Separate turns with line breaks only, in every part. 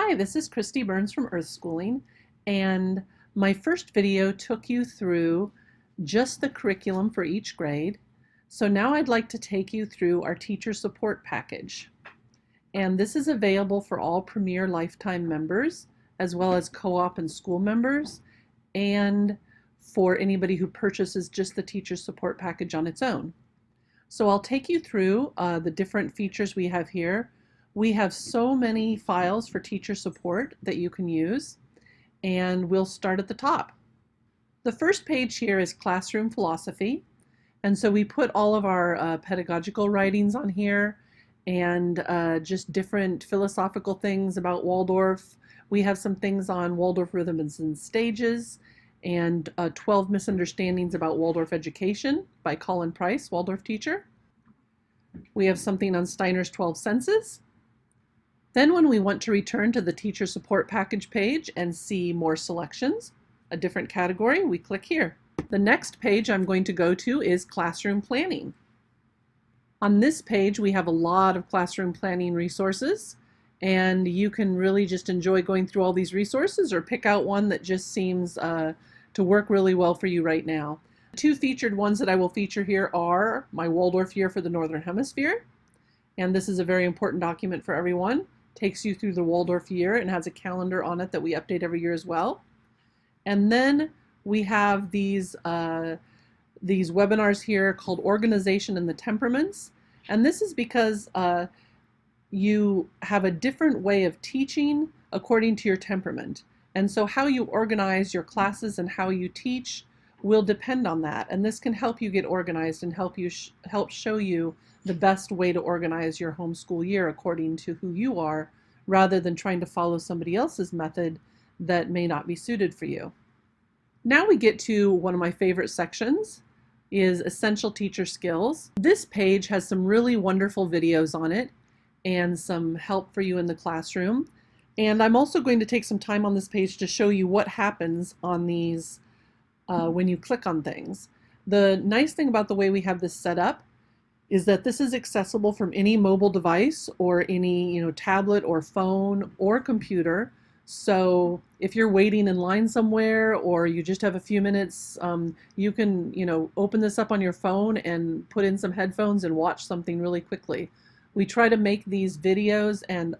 Hi, this is Christy Burns from Earth Schooling, and my first video took you through just the curriculum for each grade. So now I'd like to take you through our teacher support package. And this is available for all Premier Lifetime members, as well as co-op and school members, and for anybody who purchases just the teacher support package on its own. So I'll take you through the different features we have here. We have so many files for teacher support that you can use, and we'll start at the top. The first page here is classroom philosophy, and so we put all of our pedagogical writings on here and just different philosophical things about Waldorf. We have some things on Waldorf rhythms and stages, and 12 misunderstandings about Waldorf education by Colin Price, Waldorf teacher. We have something on Steiner's 12 senses. Then when we want to return to the teacher support package page and see more selections, a different category, we click here. The next page I'm going to go to is classroom planning. On this page we have a lot of classroom planning resources, and you can really just enjoy going through all these resources or pick out one that just seems to work really well for you right now. The two featured ones that I will feature here are my Waldorf year for the Northern Hemisphere, and this is a very important document for everyone. Takes you through the Waldorf year and has a calendar on it that we update every year as well. And then we have these webinars here called Organization and the Temperaments. And this is because you have a different way of teaching according to your temperament. And so how you organize your classes and how you teach will depend on that. And this can help you get organized and help show you the best way to organize your homeschool year according to who you are, rather than trying to follow somebody else's method that may not be suited for you. Now we get to one of my favorite sections, is Essential Teacher Skills. This page has some really wonderful videos on it and some help for you in the classroom. And I'm also going to take some time on this page to show you what happens on these when you click on things. The nice thing about the way we have this set up is that this is accessible from any mobile device or any tablet or phone or computer. So if you're waiting in line somewhere or you just have a few minutes, you can open this up on your phone and put in some headphones and watch something really quickly. We try to make these videos and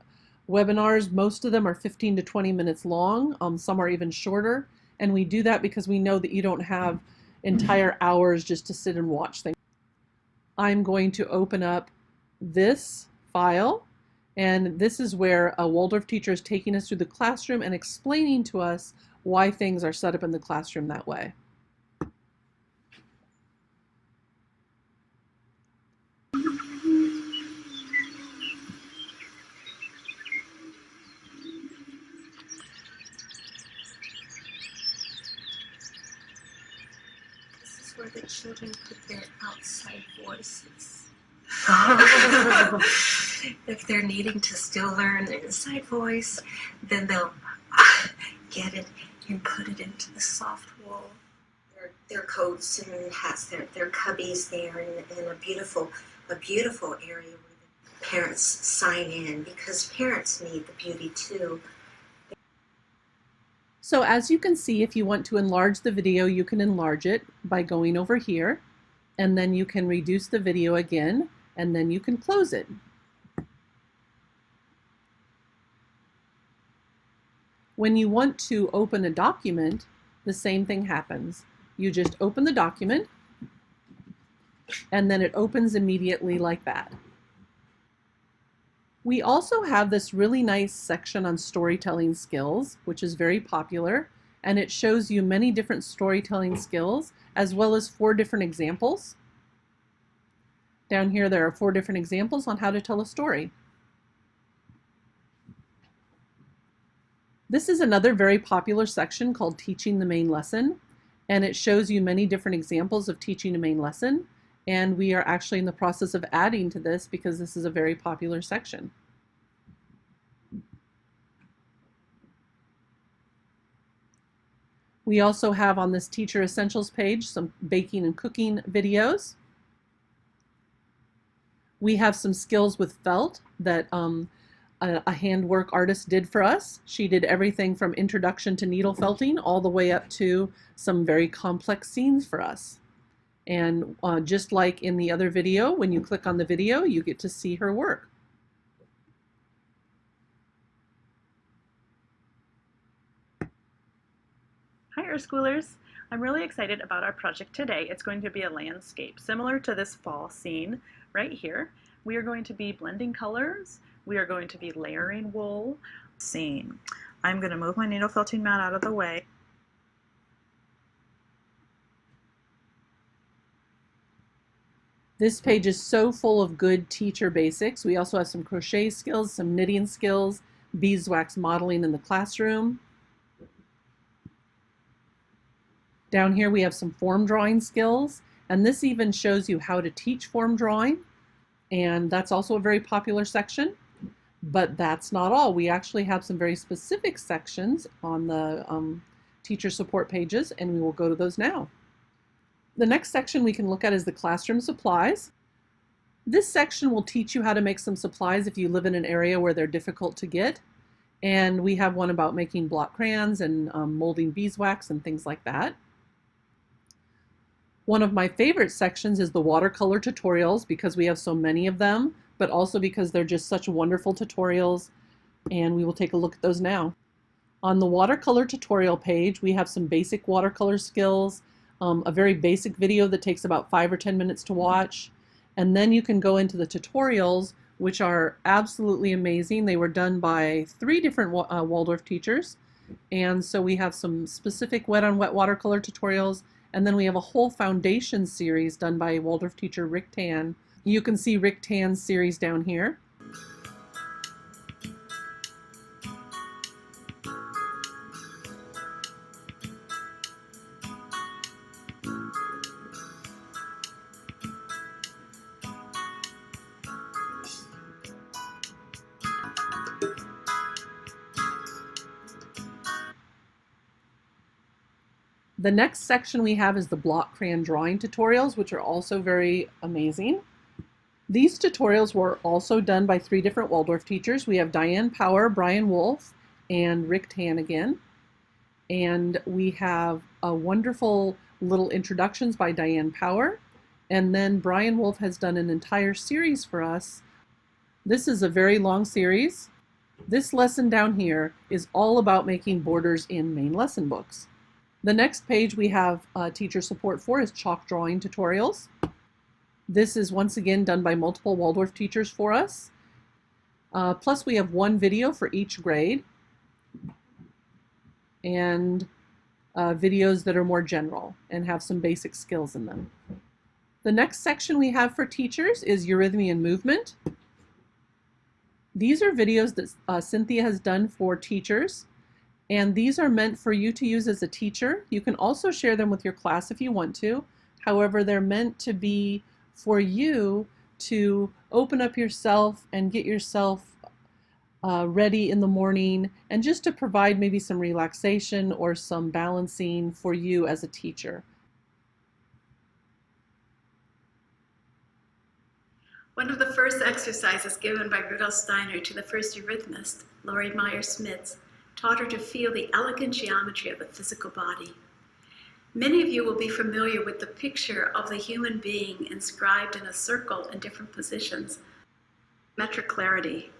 webinars, most of them are 15 to 20 minutes long, some are even shorter, and we do that because we know that you don't have entire hours just to sit and watch things. I'm going to open up this file, and this is where a Waldorf teacher is taking us through the classroom and explaining to us why things are set up in the classroom that way.
Where the children put their outside voices. If they're needing to still learn their inside voice, then they'll get it and put it into the soft wool. Their coats and hats, their cubbies there, and a beautiful area where the parents sign in, because parents need the beauty too.
So as you can see, if you want to enlarge the video, you can enlarge it by going over here, and then you can reduce the video again, and then you can close it. When you want to open a document, the same thing happens. You just open the document, and then it opens immediately like that. We also have this really nice section on storytelling skills, which is very popular, and it shows you many different storytelling skills as well as 4 different examples. Down here there are 4 different examples on how to tell a story. This is another very popular section called Teaching the Main Lesson, and it shows you many different examples of teaching a main lesson. And we are actually in the process of adding to this because this is a very popular section. We also have on this Teacher Essentials page some baking and cooking videos. We have some skills with felt that a handwork artist did for us. She did everything from introduction to needle felting all the way up to some very complex scenes for us. And just like in the other video, when you click on the video, you get to see her work.
Hi, Earth Schoolers. I'm really excited about our project today. It's going to be a landscape similar to this fall scene right here. We are going to be blending colors. We are going to be layering wool. Scene. I'm going to move my needle felting mat out of the way.
This page is so full of good teacher basics. We also have some crochet skills, some knitting skills, beeswax modeling in the classroom. Down here we have some form drawing skills, and this even shows you how to teach form drawing, and that's also a very popular section. But that's not all. We actually have some very specific sections on the teacher support pages, and we will go to those now. The next section we can look at is the classroom supplies. This section will teach you how to make some supplies if you live in an area where they're difficult to get. And we have one about making block crayons and molding beeswax and things like that. One of my favorite sections is the watercolor tutorials, because we have so many of them, but also because they're just such wonderful tutorials, and we will take a look at those now. On the watercolor tutorial page, we have some basic watercolor skills, a very basic video that takes about 5 or 10 minutes to watch, and then you can go into the tutorials, which are absolutely amazing. They were done by 3 different Waldorf teachers, and so we have some specific wet on wet watercolor tutorials, and then we have a whole foundation series done by Waldorf teacher Rick Tan. You can see Rick Tan's series down here. The next section we have is the block crayon drawing tutorials, which are also very amazing. These tutorials were also done by 3 different Waldorf teachers. We have Diane Power, Brian Wolf, and Rick Tan again. And we have a wonderful little introductions by Diane Power. And then Brian Wolf has done an entire series for us. This is a very long series. This lesson down here is all about making borders in main lesson books. The next page we have teacher support for is chalk drawing tutorials. This is once again done by multiple Waldorf teachers for us. Plus we have 1 video for each grade, and videos that are more general and have some basic skills in them. The next section we have for teachers is Eurythmian Movement. These are videos that Cynthia has done for teachers, and these are meant for you to use as a teacher. You can also share them with your class if you want to. However, they're meant to be for you to open up yourself and get yourself ready in the morning, and just to provide maybe some relaxation or some balancing for you as a teacher.
One of the first exercises given by Rudolf Steiner to the first eurythmist, Laurie Meyer-Smits, taught her to feel the elegant geometry of the physical body. Many of you will be familiar with the picture of the human being inscribed in a circle in different positions. Metric clarity.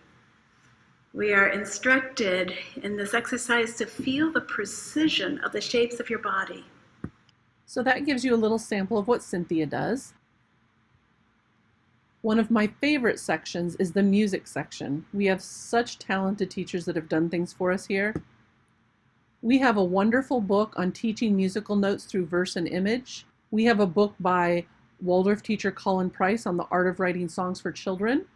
We are instructed in this exercise to feel the precision of the shapes of your body.
So that gives you a little sample of what Cynthia does. One of my favorite sections is the music section. We have such talented teachers that have done things for us here. We have a wonderful book on teaching musical notes through verse and image. We have a book by Waldorf teacher Colin Price on the art of writing songs for children.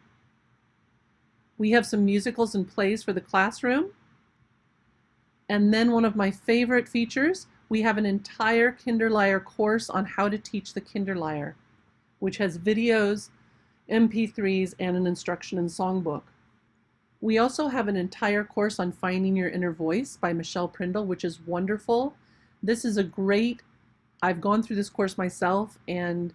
We have some musicals and plays for the classroom. And then one of my favorite features, we have an entire Kinderleier course on how to teach the Kinderleier, which has videos, MP3s, and an instruction and songbook. We also have an entire course on finding your inner voice by Michelle Prindle, which is wonderful. This is a great, I've gone through this course myself, and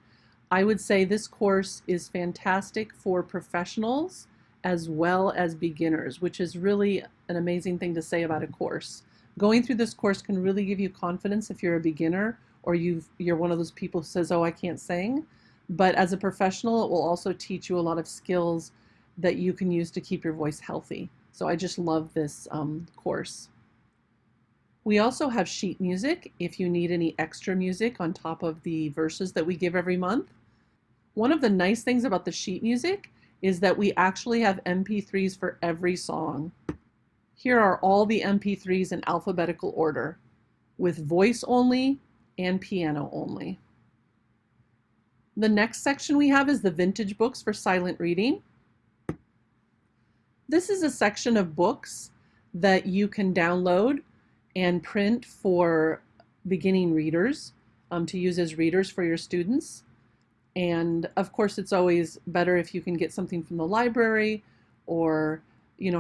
I would say this course is fantastic for professionals as well as beginners, which is really an amazing thing to say about a course. Going through this course can really give you confidence if you're a beginner or you're one of those people who says, oh, I can't sing. But as a professional, it will also teach you a lot of skills that you can use to keep your voice healthy. So I just love this course. We also have sheet music if you need any extra music on top of the verses that we give every month. One of the nice things about the sheet music is that we actually have MP3s for every song. Here are all the MP3s in alphabetical order, with voice only and piano only. The next section we have is the vintage books for silent reading. This is a section of books that you can download and print for beginning readers to use as readers for your students. And of course, it's always better if you can get something from the library or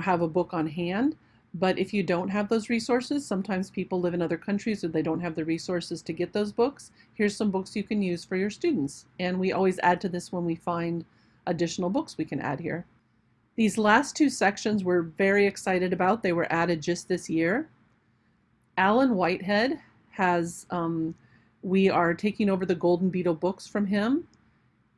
have a book on hand. But if you don't have those resources, sometimes people live in other countries or they don't have the resources to get those books. Here's some books you can use for your students. And we always add to this when we find additional books we can add here. These last two sections we're very excited about. They were added just this year. Alan Whitehead we are taking over the Golden Beetle books from him.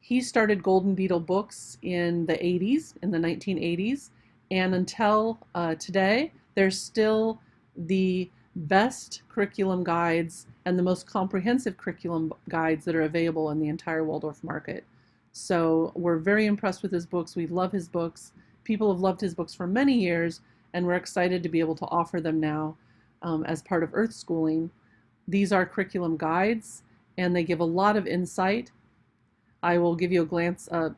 He started Golden Beetle books in the 1980s, and until today, they're still the best curriculum guides and the most comprehensive curriculum guides that are available in the entire Waldorf market. So we're very impressed with his books. We love his books. People have loved his books for many years, and we're excited to be able to offer them now as part of Earth Schooling. These are curriculum guides, and they give a lot of insight. I will give you a glance at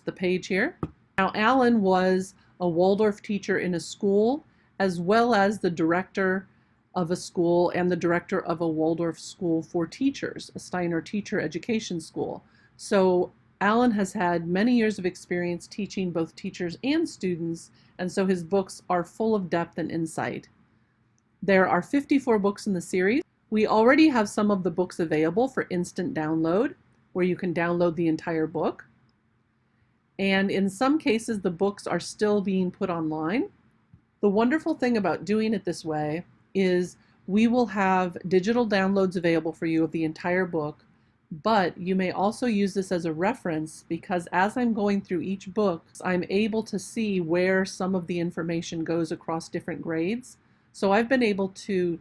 the page here. Now, Alan was a Waldorf teacher in a school, as well as the director of a school and the director of a Waldorf school for teachers, a Steiner teacher education school. So Alan has had many years of experience teaching both teachers and students, and so his books are full of depth and insight. There are 54 books in the series. We already have some of the books available for instant download, where you can download the entire book. And in some cases, the books are still being put online. The wonderful thing about doing it this way is we will have digital downloads available for you of the entire book, but you may also use this as a reference, because as I'm going through each book, I'm able to see where some of the information goes across different grades. So I've been able to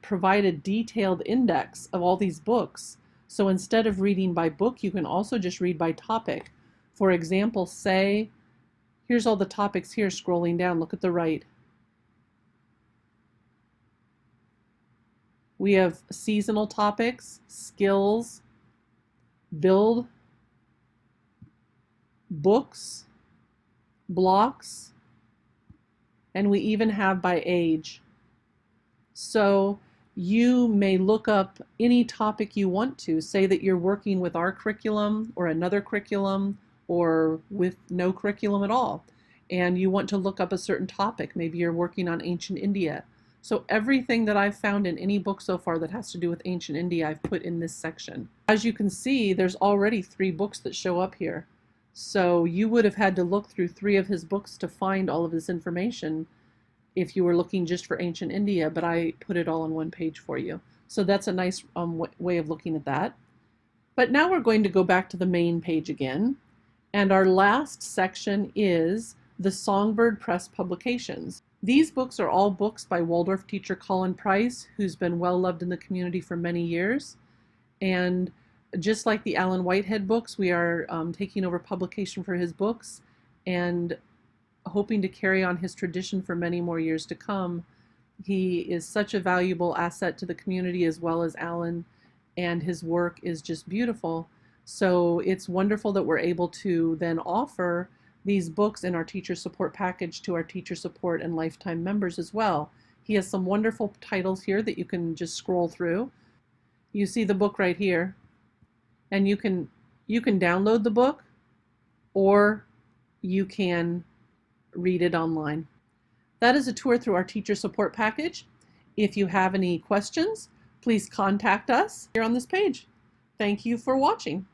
provide a detailed index of all these books. So instead of reading by book, you can also just read by topic. For example, say, here's all the topics here scrolling down. Look at the right. We have seasonal topics, skills, build, books, blocks, and we even have by age. So you may look up any topic you want to. Say that you're working with our curriculum or another curriculum or with no curriculum at all, and you want to look up a certain topic. Maybe you're working on ancient India. So everything that I've found in any book so far that has to do with ancient India, I've put in this section. As you can see, there's already 3 books that show up here. So you would have had to look through 3 of his books to find all of this information if you were looking just for ancient India, but I put it all on one page for you. So that's a nice way of looking at that. But now we're going to go back to the main page again. And our last section is the Songbird Press publications. These books are all books by Waldorf teacher Colin Price, who's been well loved in the community for many years. And just like the Alan Whitehead books, we are taking over publication for his books and hoping to carry on his tradition for many more years to come. He is such a valuable asset to the community, as well as Alan, and his work is just beautiful. So it's wonderful that we're able to then offer these books in our teacher support package to our teacher support and lifetime members as well. He has some wonderful titles here that you can just scroll through. You see the book right here, and you can download the book, or you can read it online. That is a tour through our teacher support package. If you have any questions, please contact us here on this page. Thank you for watching.